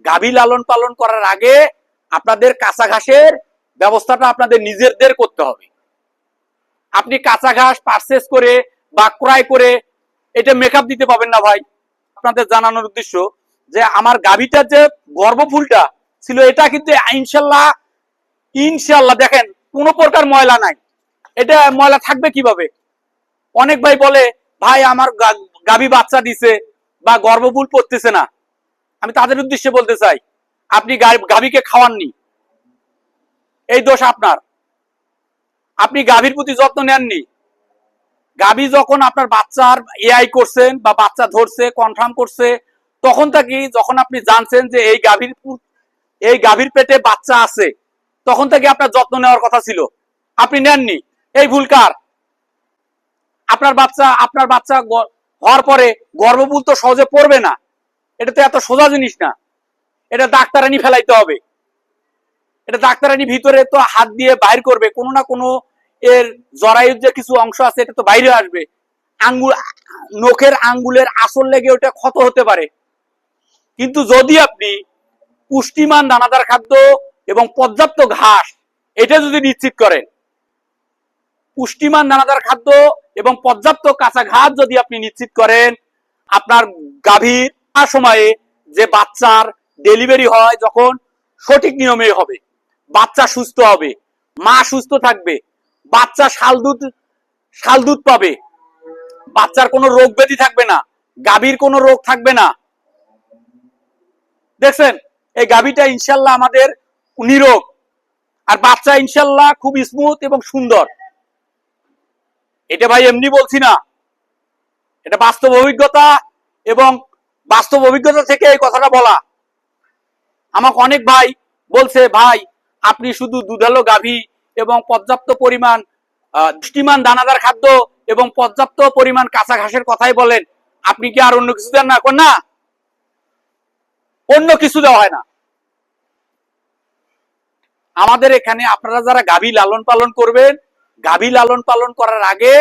গাভী লালন পালন করার আগে আপনাদের কাঁচা ঘাসের ব্যবস্থাটা আপনাদের নিজেদের করতে হবে। আপনি কাঁচা ঘাস পারচেজ করে বা ক্রয় করে এটা মেকআপ দিতে পাবেন না ভাই। আপনাদের জানানোর উদ্দেশ্য যে আমার গাভীটার যে গর্ভফুলটা ছিল এটা কিন্তু ইনশাল্লাহ ইনশাল্লাহ দেখেন কোনো প্রকার ময়লা নাই। এটা ময়লা থাকবে কিভাবে? অনেক ভাই বলে ভাই আমার গাভী বাচ্চা দিছে বা গর্ভফুল পড়তেছে না। আমি তাদের উদ্দেশ্যে বলতে চাই আপনি গাভীকে খাওয়াননি, এই দোষ আপনার। আপনি গাভীর প্রতি যত্ন নেননি। গাভী যখন আপনার বাচ্চার এআই করছেন বা বাচ্চা ধরছে কনফার্ম করছে তখন থেকে, যখন আপনি জানছেন যে এই গাভীর পেটে বাচ্চা আছে তখন থেকে আপনার যত্ন নেওয়ার কথা ছিল, আপনি নেননি। এই ভুল কার? আপনার বাচ্চা হওয়ার পরে গর্ভফুল তো সহজে পড়বে না, এটা তো এত সোজা জিনিস না। এটা ডাক্তারানি ফেলাইতে হবে। এটা ডাক্তারানি ভিতরে তো হাত দিয়ে বাইর করবে, কোনো না কোনো এর জরায়ুর যে কিছু অংশ আছে এটা তো বাইরে আসবে। নখের আঙ্গুলের আসল লেগে ওটা ক্ষত হতে পারে। কিন্তু যদি আপনি পুষ্টিমান দানাদার খাদ্য এবং পর্যাপ্ত ঘাস এটা যদি নিশ্চিত করেন, পুষ্টিমান দানাদার খাদ্য এবং পর্যাপ্ত কাঁচা ঘাস যদি আপনি নিশ্চিত করেন, আপনার গাভীর সময়ে যে বাচ্চার ডেলিভারি হয় যখন সঠিক নিয়মে হবে, বাচ্চা সুস্থ হবে, মা সুস্থ থাকবে, বাচ্চা শাল দুধ পাবে, বাচ্চার কোনো রোগ ব্যাধি থাকবে না, গাভীর কোনো রোগ থাকবে না। দেখছেন এই গাভীটা ইনশাল্লাহ আমাদের নিরোগ, আর বাচ্চা ইনশাল্লাহ খুব স্মুথ এবং সুন্দর। এটা ভাই এমনি বলছি না, এটা বাস্তব অভিজ্ঞতা, এবং বাস্তব অভিজ্ঞতা থেকে এই কথাটা বলা। আমাকে অনেক ভাই বলছে ভাই আপনি শুধু দুধালো গাভী এবং পর্যাপ্ত পরিমাণ পুষ্টিমান দানাদার খাদ্য এবং পর্যাপ্ত পরিমাণ কাঁচা ঘাসের কথাই বলেন, আপনি কি আর অন্য কিছু দেন না? না, অন্য কিছু দেওয়া হয় না আমাদের এখানে। আপনারা যারা গাভী লালন পালন করবেন, গাভী লালন পালন করার আগে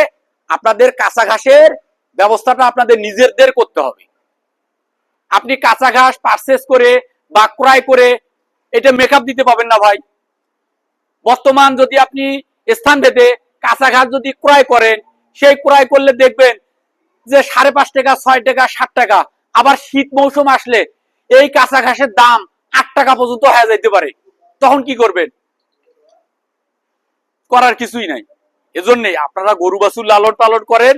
আপনাদের কাঁচা ঘাসের ব্যবস্থাটা আপনাদের নিজেদের করতে হবে। আপনি কাঁচা ঘাস পারচেজ করে বা ক্রয় করে এটা মেকআপ দিতে পাবেন না ভাই। বর্তমান যদি আপনি স্থান ভেদে কাঁচা ঘাস যদি ক্রয় করেন, সেই ক্রয় করলে দেখবেন যে 5.5 টাকা, 6 টাকা, 7 টাকা। আবার শীত মৌসুম আসলে এই কাঁচা ঘাসের দাম 8 টাকা পর্যন্ত হয়ে যেতে পারে। তখন কি করবেন? করার কিছুই নাই। এজন্যই আপনারা গরু বাছুর লালন পালন করেন।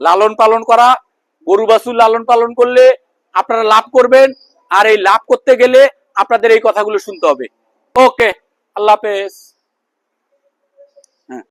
লালন পালন করা, গরু বাছুর লালন পালন করলে আপনারা লাভ করবেন, আর এই লাভ করতে গেলে আপনাদের এই কথাগুলো শুনতে হবে। ওকে, আল্লাহ হাফেজ।